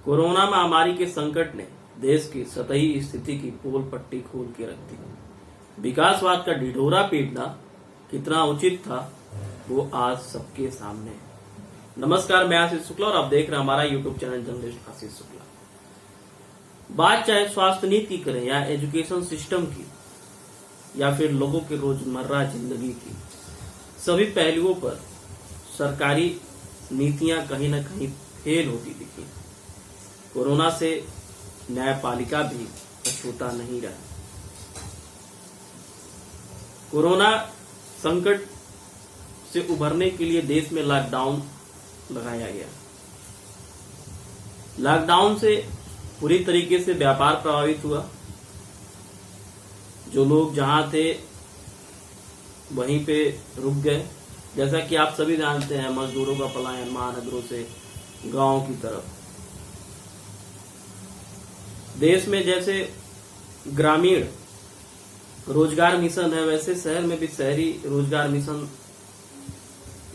Corona महामारी के संकट ने देश की सतही स्थिति की पोल पट्टी खोल के रख दी। विकासवाद का ढिढोरा पीटना कितना उचित था वो आज सबके सामने है। नमस्कार, मैं आशीष शुक्ला और आप देख रहे हैं हमारा YouTube channel journalist Ashish Shukla. बात चाहे स्वास्थ्य नीति करें या एजुकेशन सिस्टम की या फिर लोगों के रोजमर्रा जिंदगी की, सभी पहलुओं पर सरकारी नीतियां कहीं न कहीं फेल होती दिखी। कोरोना से न्यायपालिका भी अछूता नहीं रहा। कोरोना संकट से उभरने के लिए देश में लॉकडाउन लगाया गया। लॉकडाउन से पूरी तरीके से व्यापार प्रभावित हुआ। जो लोग जहां थे वहीं पे रुक गए। जैसा कि आप सभी जानते हैं, मजदूरों का पलायन महानगरों से गांवों की तरफ। देश में जैसे ग्रामीण रोजगार मिशन है, वैसे शहर में भी शहरी रोजगार मिशन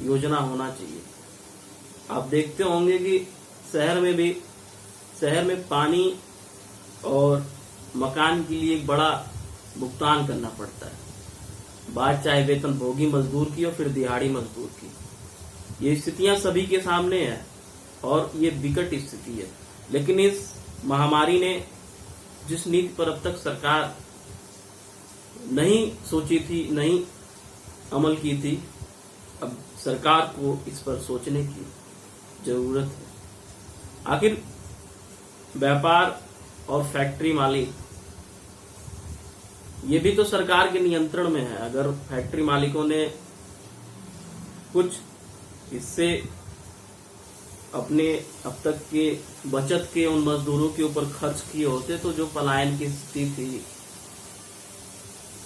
योजना होना चाहिए। आप देखते होंगे कि शहर में पानी और मकान के लिए एक बड़ा भुगतान करना पड़ता है। बात चाहे वेतन भोगी मजदूर की हो फिर दिहाड़ी मजदूर की। ये स्थितियां सभी के सामने है और ये विकट स्थिति है। लेकिन इस महामारी ने जिस नीति पर अब तक सरकार नहीं सोची थी, नहीं अमल की थी, अब सरकार को इस पर सोचने की जरूरत है। आखिर व्यापार और फैक्ट्री मालिक ये भी तो सरकार के नियंत्रण में है। अगर फैक्ट्री मालिकों ने कुछ इससे अपने अब तक के बचत के उन मजदूरों के ऊपर खर्च किए होते तो जो पलायन की स्थिति थी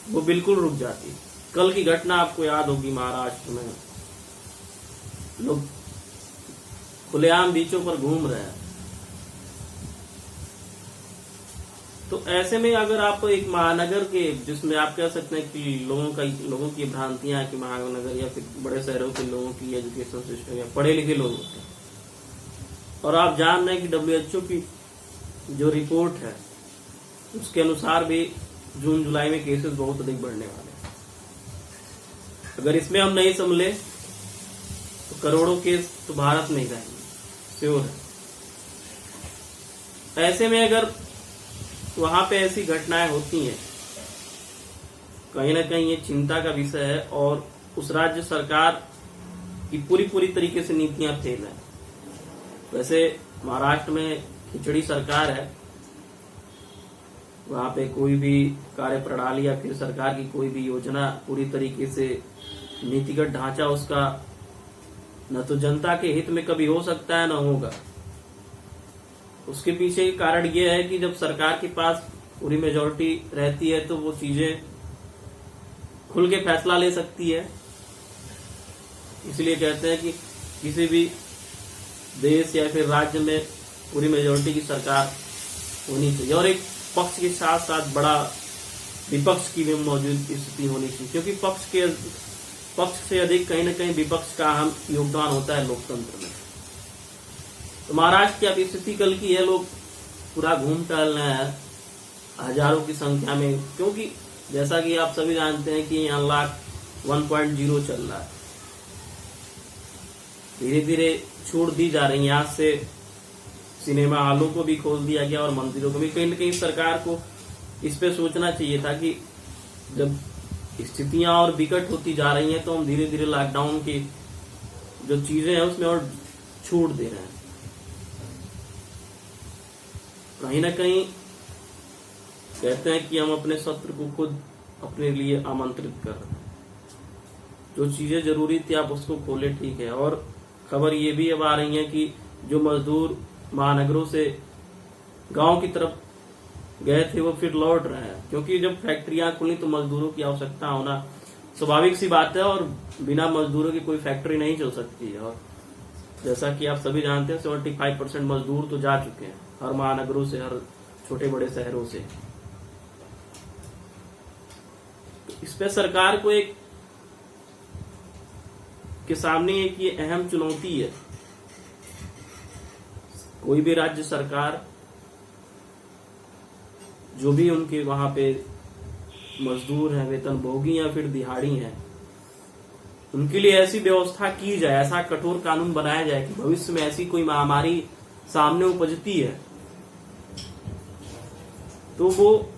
वो बिल्कुल रुक जाती। कल की घटना आपको याद होगी, महाराष्ट्र में लोग खुलेआम बीचों पर घूम रहे हैं। तो ऐसे में अगर आप एक महानगर के, जिसमें आप कह सकते हैं कि लोगों की भ्रांतियां हैं कि महानगर या फिर बड़े शहरों के लोगों की एजुकेशन सिस्टम या पढ़े लिखे लोग होते हैं, और आप जान रहे हैं कि WHO की जो रिपोर्ट है उसके अनुसार भी जून जुलाई में केसेस बहुत अधिक बढ़ने वाले हैं। अगर इसमें हम नहीं संभले तो करोड़ों केस तो भारत में ही रहेंगे, श्योर है। ऐसे में अगर वहां पे ऐसी घटनाएं होती हैं, कहीं ना कहीं ये चिंता का विषय है और उस राज्य सरकार की पूरी तरीके से नीतियां फेल हैं। वैसे महाराष्ट्र में खिचड़ी सरकार है, वहां पे कोई भी कार्य प्रणाली या फिर सरकार की कोई भी योजना पूरी तरीके से नीतिगत ढांचा उसका न तो जनता के हित में कभी हो सकता है न होगा। उसके पीछे कारण यह है कि जब सरकार के पास पूरी मेजोरिटी रहती है तो वो चीजें खुल के फैसला ले सकती है। इसलिए कहते हैं कि किसी भी देश या फिर राज्य में पूरी मेजोरिटी की सरकार होनी चाहिए और एक पक्ष के साथ साथ बड़ा विपक्ष की भी मौजूद स्थिति होनी चाहिए, क्योंकि पक्ष से अधिक कहीं न कहीं विपक्ष का अहम योगदान होता है लोकतंत्र में। तो महाराष्ट्र की अब स्थिति कल की है, लोग पूरा घूम टहल रहे हैं हजारों की संख्या में, क्योंकि जैसा कि आप सभी जानते हैं कि अनलॉक 1.0 चल रहा है। धीरे धीरे छूट दी जा रही है। आज से सिनेमा हॉलों को भी खोल दिया गया और मंदिरों को भी। कहीं न कहीं सरकार को इस पे सोचना चाहिए था कि जब स्थितियां और विकट होती जा रही हैं तो हम धीरे धीरे लॉकडाउन की जो चीजें हैं उसमें और छूट दे रहे हैं। कहीं न कहीं कहते हैं कि हम अपने शत्रु को खुद अपने लिए आमंत्रित कर रहे हैं। जो चीजें जरूरी थी आप उसको खोले, ठीक है। और खबर ये भी अब आ रही है कि जो मजदूर महानगरों से गांव की तरफ गए थे वो फिर लौट रहे हैं, क्योंकि जब फैक्ट्रियां खुली तो मजदूरों की आवश्यकता होना स्वाभाविक सी बात है और बिना मजदूरों की कोई फैक्ट्री नहीं चल सकती है। और जैसा कि आप सभी जानते हैं 75% मजदूर तो जा चुके हैं हर महानगरों से, हर छोटे बड़े शहरों से। तो इस पे सरकार को एक के सामने एक ये अहम चुनौती है। कोई भी राज्य सरकार जो भी उनके वहां पे मजदूर हैं, वेतनभोगी या फिर दिहाड़ी हैं, उनके लिए ऐसी व्यवस्था की जाए, ऐसा कठोर कानून बनाया जाए कि भविष्य में ऐसी कोई महामारी सामने उपजती है तो वो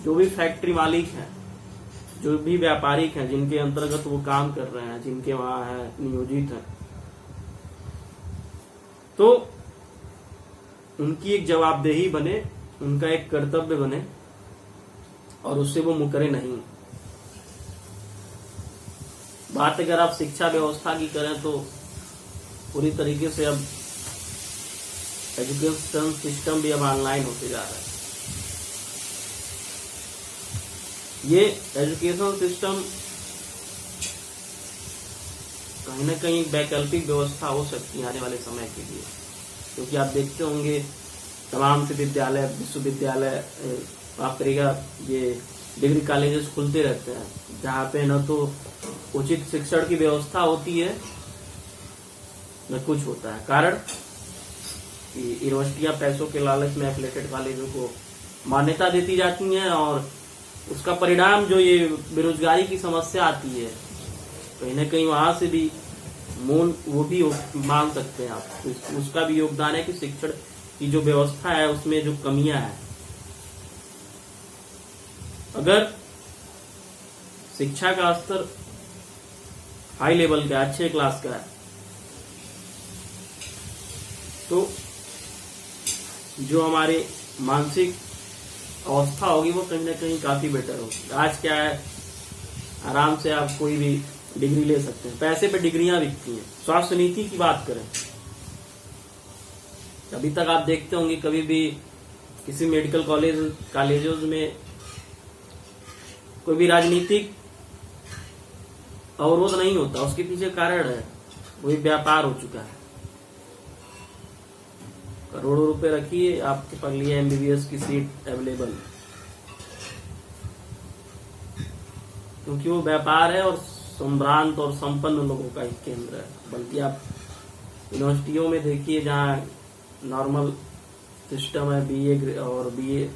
जो भी फैक्ट्री मालिक हैं, जो भी व्यापारिक हैं, जिनके अंतर्गत वो काम कर रहे हैं, जिनके वहां है नियोजित हैं, तो उनकी एक जवाबदेही बने, उनका एक कर्तव्य बने और उससे वो मुकरे नहीं। बात अगर आप शिक्षा व्यवस्था की करें तो पूरी तरीके से अब एजुकेशन सिस्टम भी अब ऑनलाइन होते जा रहा है। ये एजुकेशन सिस्टम कहीं ना कहीं वैकल्पिक व्यवस्था हो सकती है आने वाले समय के लिए, क्योंकि आप देखते होंगे तमाम से विद्यालय, विश्वविद्यालय, आप करेगा ये डिग्री कॉलेजेस खुलते रहते हैं, जहाँ पे न तो उचित शिक्षण की व्यवस्था होती है न कुछ होता है। कारण कि यूनिवर्सिटियां पैसों के लालच में एफिलिएटेड कॉलेजों को मान्यता देती जाती हैं और उसका परिणाम जो ये बेरोजगारी की समस्या आती है, कहीं ना कहीं वहां से भी मूल वो भी मान सकते हैं आप, उसका भी योगदान है कि शिक्षण की जो व्यवस्था है उसमें जो कमियां हैं। अगर शिक्षा का स्तर हाई लेवल का, अच्छे क्लास का है, तो जो हमारे मानसिक अवस्था होगी वो कहीं ना कहीं काफी बेटर होगी। आज क्या है, आराम से आप कोई भी डिग्री ले सकते हैं, पैसे पे डिग्रियां बिकती हैं। स्वास्थ्य नीति की बात करें, अभी तक आप देखते होंगे कभी भी किसी मेडिकल कॉलेजों में कोई भी राजनीतिक अवरोध नहीं होता। उसके पीछे कारण है, वही व्यापार हो चुका है। करोड़ों रुपए रखिए, आपके पास लिए एमबीबीएस की सीट अवेलेबल, क्योंकि वो व्यापार है और संभ्रांत और संपन्न लोगों का एक केंद्र है। बल्कि आप यूनिवर्सिटियों में देखिए जहाँ नॉर्मल सिस्टम है, बीए और बीए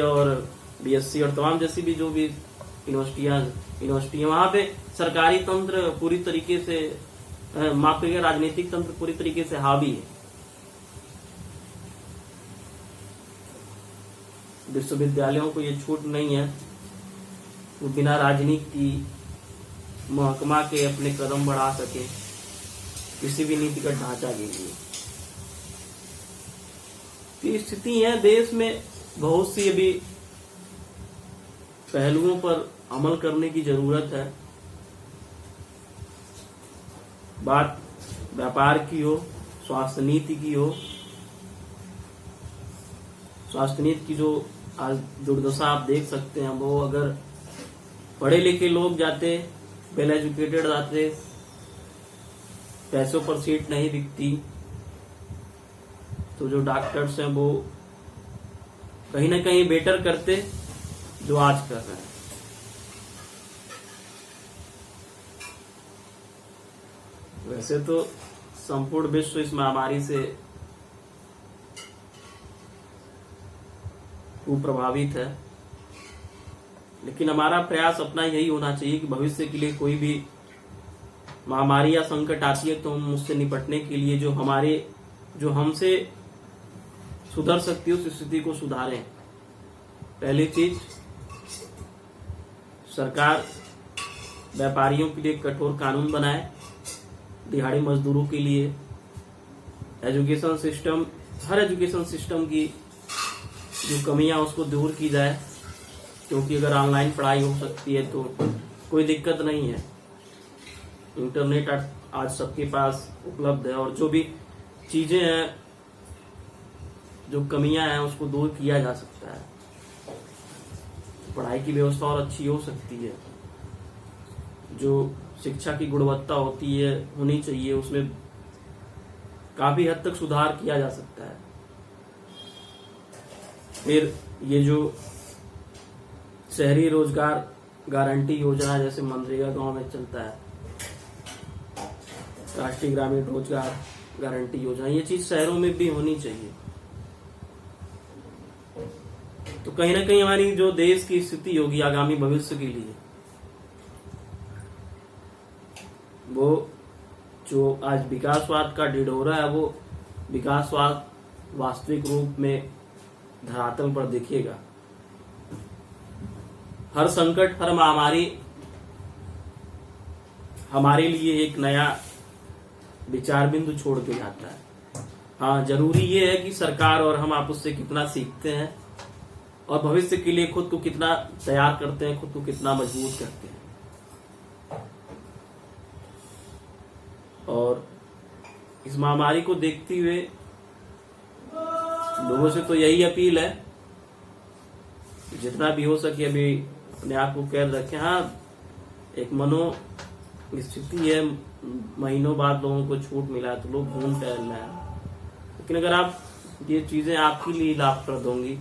और बीएससी और तमाम जैसी भी जो भी यूनिवर्सिटियां वहां पे सरकारी तंत्र पूरी तरीके से माफ करिए, राजनीतिक तंत्र पूरी तरीके से हावी है। विश्वविद्यालयों को ये छूट नहीं है वो बिना राजनीति महकमा के अपने कदम बढ़ा सके किसी भी नीति का ढांचा के लिए। तो स्थिति है, देश में बहुत सी अभी पहलुओं पर अमल करने की जरूरत है। बात व्यापार की हो, स्वास्थ्य नीति की हो, स्वास्थ्य नीति की जो आज दुर्दशा आप देख सकते हैं, वो अगर पढ़े लिखे लोग जाते, वेल एजुकेटेड जाते, पैसों पर सीट नहीं बिकती, तो जो डॉक्टर्स हैं वो कहीं ना कहीं बेटर करते जो आज कर रहे हैं। वैसे तो संपूर्ण विश्व इस महामारी से कुप्रभावित है, लेकिन हमारा प्रयास अपना यही होना चाहिए कि भविष्य के लिए कोई भी महामारी या संकट आती है तो हम उससे निपटने के लिए जो हमसे सुधर सकती है उस स्थिति को सुधारें। पहली चीज, सरकार व्यापारियों के लिए कठोर कानून बनाए, दिहाड़ी मजदूरों के लिए एजुकेशन सिस्टम, हर एजुकेशन सिस्टम की जो कमियां उसको दूर की जाए, क्योंकि अगर ऑनलाइन पढ़ाई हो सकती है तो कोई दिक्कत नहीं है। इंटरनेट आज सबके पास उपलब्ध है और जो भी चीजें हैं, जो कमियां हैं उसको दूर किया जा सकता है। पढ़ाई की व्यवस्था और अच्छी हो सकती है, जो शिक्षा की गुणवत्ता होनी चाहिए, उसमें काफी हद तक सुधार किया जा सकता है। फिर ये जो शहरी रोजगार गारंटी योजना जैसे मनरेगा गांव में चलता है, राष्ट्रीय ग्रामीण रोजगार गारंटी योजना, ये चीज शहरों में भी होनी चाहिए। तो कहीं ना कहीं हमारी जो देश की स्थिति होगी आगामी भविष्य के लिए, वो जो आज विकासवाद का ढिढोरा है, वो विकासवाद वास्तविक रूप में धरातल पर दिखेगा। हर संकट, हर महामारी हमारे लिए एक नया विचार बिंदु छोड़ के जाता है। हाँ, जरूरी ये है कि सरकार और हम आप उससे कितना सीखते हैं और भविष्य के लिए खुद को कितना तैयार करते हैं, खुद को कितना मजबूत करते हैं। और इस महामारी को देखते हुए लोगों से तो यही अपील है, जितना भी हो सके अभी अपने आप को कैद रखें। हाँ, एक मनो स्थिति है, महीनों बाद लोगों को छूट मिला है तो लोग घूम टहल रहे हैं, लेकिन अगर आप ये चीजें आपके लिए लाभप्रद होंगी,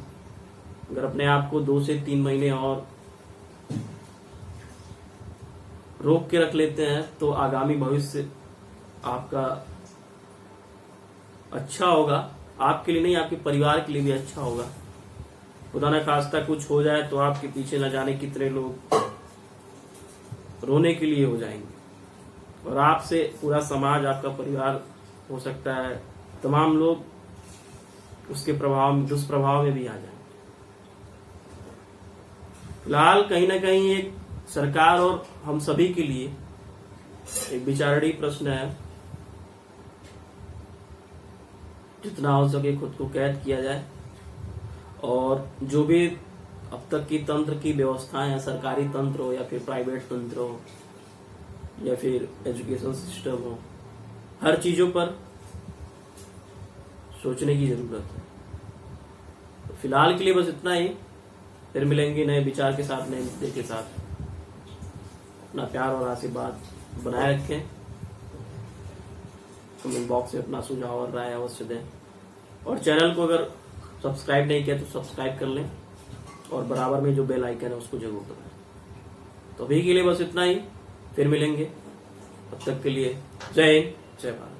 अगर अपने आप को 2 से 3 महीने और रोक के रख लेते हैं तो आगामी भविष्य आपका अच्छा होगा। आपके लिए नहीं, आपके परिवार के लिए भी अच्छा होगा। खुदा न खास्ता कुछ हो जाए तो आपके पीछे न जाने कितने लोग रोने के लिए हो जाएंगे, और आपसे पूरा समाज, आपका परिवार, हो सकता है तमाम लोग उसके प्रभाव में, दुष्प्रभाव में भी आ जाएंगे। फिलहाल कहीं ना कहीं एक सरकार और हम सभी के लिए एक विचारणीय प्रश्न है, जितना हो सके खुद को कैद किया जाए, और जो भी अब तक की तंत्र की व्यवस्थाएं हैं, सरकारी तंत्र हो या फिर प्राइवेट तंत्र हो या फिर एजुकेशन सिस्टम हो, हर चीजों पर सोचने की जरूरत है। तो फिलहाल के लिए बस इतना ही, फिर मिलेंगे नए विचार के साथ, नए मुद्दे के साथ। अपना प्यार और आशीर्वाद बनाए रखें। कमेंट बॉक्स में अपना सुझाव और राय अवश्य दें, और चैनल को अगर सब्सक्राइब नहीं किया तो सब्सक्राइब कर लें, और बराबर में जो बेल आइकन है उसको जरूर दबाएं। तो अभी के लिए बस इतना ही, फिर मिलेंगे। तब तक के लिए जय हिंद, जय भारत।